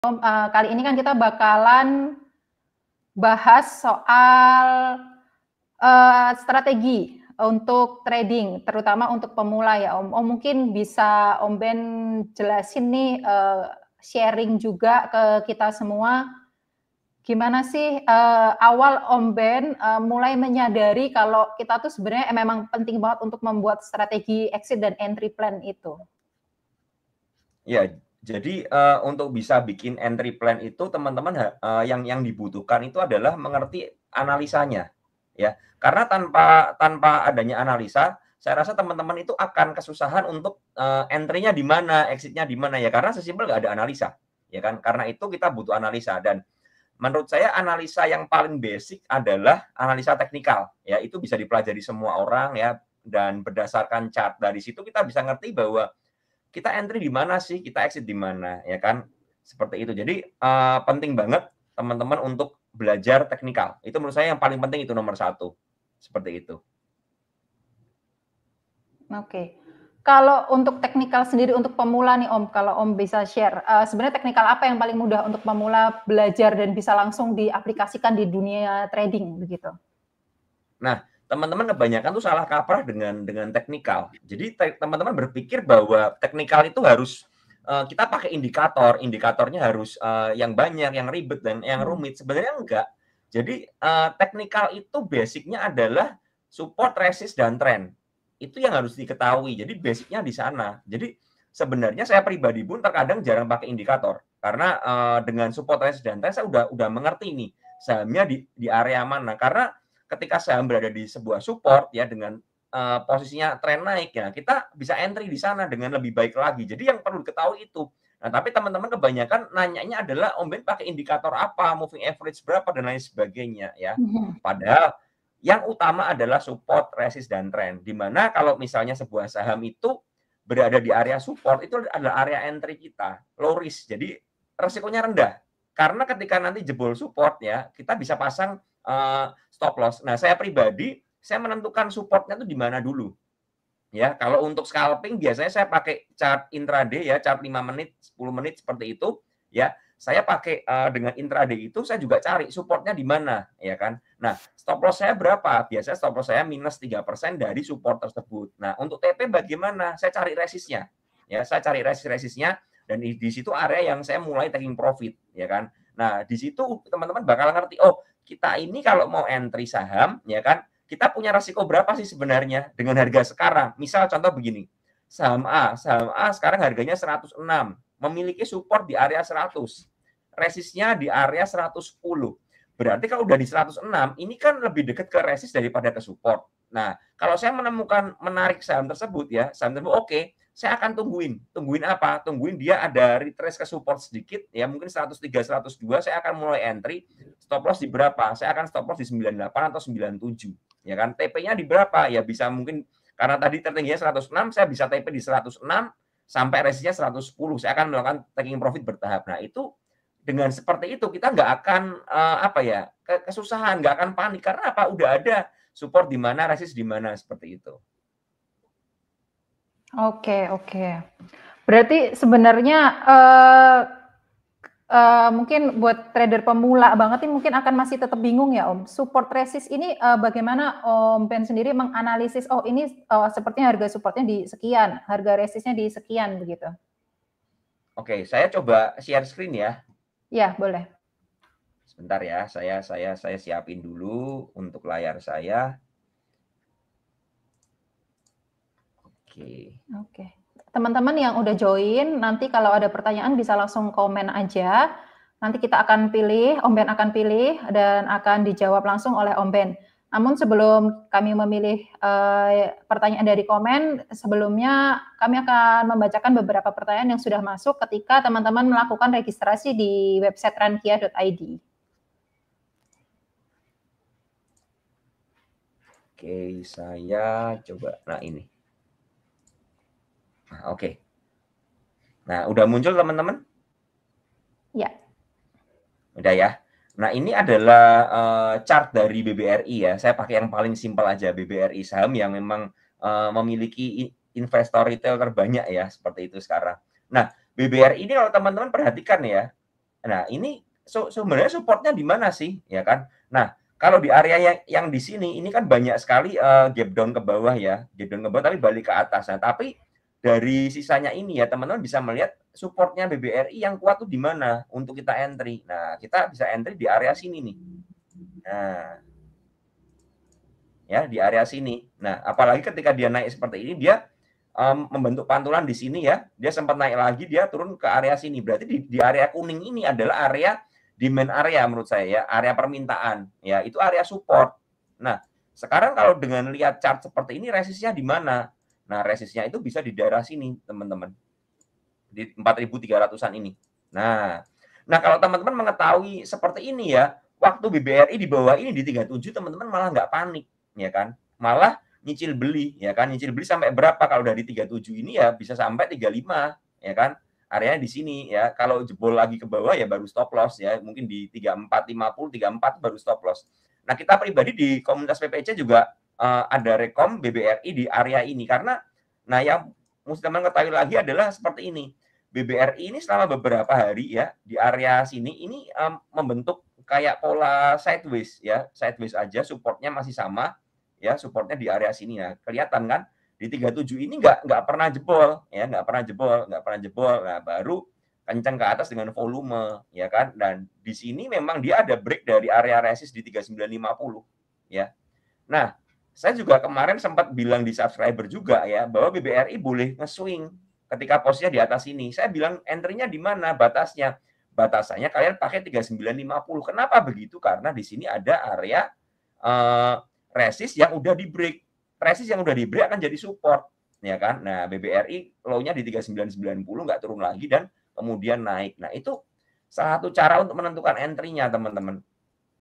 Kali ini kan kita bakalan bahas soal strategi untuk trading, terutama untuk pemula ya Om. Om mungkin bisa Om Ben jelasin nih, sharing juga ke kita semua, gimana sih awal Om Ben mulai menyadari kalau kita tuh sebenarnya memang penting banget untuk membuat strategi exit dan entry plan itu? Ya, jadi untuk bisa bikin entry plan itu teman-teman yang dibutuhkan itu adalah mengerti analisanya, ya. Karena tanpa adanya analisa, saya rasa teman-teman itu akan kesusahan untuk entry-nya di mana, exit-nya di mana ya. Karena sesimpel nggak ada analisa, ya kan. Karena itu kita butuh analisa dan menurut saya analisa yang paling basic adalah analisa teknikal, ya. Itu bisa dipelajari semua orang ya dan berdasarkan chart dari situ kita bisa ngerti bahwa kita entry di mana sih, kita exit di mana, ya kan? Seperti itu. Jadi penting banget teman-teman untuk belajar teknikal. Itu menurut saya yang paling penting itu nomor 1. Seperti itu. Oke. Kalau untuk teknikal sendiri untuk pemula nih Om, kalau Om bisa share, sebenarnya teknikal apa yang paling mudah untuk pemula belajar dan bisa langsung diaplikasikan di dunia trading begitu? Nah, teman-teman kebanyakan tuh salah kaprah dengan teknikal. Jadi teman-teman berpikir bahwa teknikal itu harus kita pakai indikator, indikatornya harus yang banyak, yang ribet dan yang rumit. Sebenarnya enggak. Jadi teknikal itu basicnya adalah support, resist dan trend. Itu yang harus diketahui. Jadi basicnya di sana. Jadi sebenarnya saya pribadi pun terkadang jarang pakai indikator karena dengan support, resist dan trend saya udah mengerti nih sahamnya di area mana. Karena ketika saham berada di sebuah support ya dengan posisinya tren naik ya, kita bisa entry di sana dengan lebih baik lagi. Jadi yang perlu diketahui itu. Nah, tapi teman-teman kebanyakan nanyanya adalah Om Ben pakai indikator apa, moving average berapa dan lain sebagainya ya. Padahal yang utama adalah support, resist dan trend. Di mana kalau misalnya sebuah saham itu berada di area support itu adalah area entry kita, low risk. Jadi resikonya rendah. Karena ketika nanti jebol support ya, kita bisa pasang stop loss. Nah, saya pribadi, saya menentukan supportnya itu di mana dulu. Ya, kalau untuk scalping biasanya saya pakai chart intraday ya, chart 5 menit, 10 menit seperti itu, ya. Saya pakai dengan intraday itu saya juga cari supportnya di mana, ya kan. Nah, stop loss saya berapa? Biasanya stop loss saya minus 3% dari support tersebut. Nah, untuk TP bagaimana? Saya cari resistnya. Ya, saya cari resistnya dan di situ area yang saya mulai taking profit, ya kan. Nah, di situ teman-teman bakal ngerti, oh, kita ini kalau mau entry saham, ya kan, kita punya resiko berapa sih sebenarnya dengan harga sekarang? Misal contoh begini, saham A sekarang harganya 106, memiliki support di area 100, resistnya di area 110. Berarti kalau udah di 106, ini kan lebih dekat ke resist daripada ke support. Nah, kalau saya menemukan menarik saham tersebut ya, saham tersebut oke, saya akan tungguin. Tungguin apa? Tungguin dia ada retrace ke support sedikit, ya mungkin 103, 102, saya akan mulai entry. Stop loss di berapa? Saya akan stop loss di 98 atau 97. Ya kan? TP-nya di berapa? Ya bisa mungkin karena tadi tertingginya 106, saya bisa TP di 106 sampai resistnya 110. Saya akan melakukan taking profit bertahap. Nah, itu dengan seperti itu kita nggak akan kesusahan, nggak akan panik karena apa? Udah ada support di mana, resist di mana seperti itu. Oke, oke. Berarti sebenarnya mungkin buat trader pemula banget ini mungkin akan masih tetap bingung ya Om. Support resist ini bagaimana Om Ben sendiri menganalisis, oh ini sepertinya harga supportnya di sekian, harga resistnya di sekian begitu. Oke, saya coba share screen ya. Ya, boleh. Sebentar ya, saya siapin dulu untuk layar saya. Oke. Oke. Teman-teman yang udah join, nanti kalau ada pertanyaan bisa langsung komen aja. Nanti kita akan pilih, Om Ben akan pilih dan akan dijawab langsung oleh Om Ben. Namun sebelum kami memilih pertanyaan dari komen, sebelumnya kami akan membacakan beberapa pertanyaan yang sudah masuk ketika teman-teman melakukan registrasi di website rankia.id. Oke, saya coba. Nah, ini. Nah, oke. Nah, udah muncul teman-teman? Ya. Udah ya. Nah, ini adalah chart dari BBRI ya. Saya pakai yang paling simpel aja, BBRI saham yang memang memiliki investor retail terbanyak ya, seperti itu sekarang. Nah, BBRI ini kalau teman-teman perhatikan ya, Nah, ini sebenarnya supportnya di mana sih, ya kan? Nah, kalau di area yang di sini, ini kan banyak sekali gap down ke bawah ya, gap down ke bawah tapi balik ke atas. Nah, tapi dari sisanya ini ya, teman-teman bisa melihat supportnya BBRI yang kuat tuh di mana untuk kita entry. Nah, kita bisa entry di area sini nih. Nah, ya di area sini. Nah, apalagi ketika dia naik seperti ini, dia membentuk pantulan di sini ya, dia sempat naik lagi, dia turun ke area sini. Berarti di area kuning ini adalah area demand area menurut saya ya, area permintaan. Ya, itu area support. Nah, sekarang kalau dengan lihat chart seperti ini, resistnya di mana? Nah, resistnya itu bisa di daerah sini, teman-teman. Di 4.300-an ini. Nah, kalau teman-teman mengetahui seperti ini ya, waktu BBRI di bawah ini di 37, teman-teman malah nggak panik, ya kan? Malah nyicil beli, ya kan? Nyicil beli sampai berapa? Kalau dari 37 ini ya bisa sampai 35, ya kan? Areanya di sini ya. Kalau jebol lagi ke bawah ya baru stop loss ya. Mungkin di 34.50, 34 baru stop loss. Nah, kita pribadi di komunitas PPC juga ada rekom BBRI di area ini karena yang mesti teman ketahui lagi adalah seperti ini. BBRI ini selama beberapa hari ya di area sini ini membentuk kayak pola sideways ya, sideways aja, supportnya masih sama ya, supportnya di area sini ya. Kelihatan kan di 37 ini nggak pernah jebol ya, nggak pernah jebol. Nah, baru kencang ke atas dengan volume ya kan. Dan di sini memang dia ada break dari area resist di 3950 ya. Nah, saya juga kemarin sempat bilang di subscriber juga ya bahwa BBRI boleh nge-swing ketika posisinya di atas ini. Saya bilang entry-nya di mana batasnya? Batasannya kalian pakai 3950. Kenapa begitu? Karena di sini ada area resist yang udah di break. Resist yang udah di break akan jadi support, ya kan? Nah, BBRI low-nya di 3990 nggak turun lagi dan kemudian naik. Nah, itu salah satu cara untuk menentukan entry-nya, teman-teman.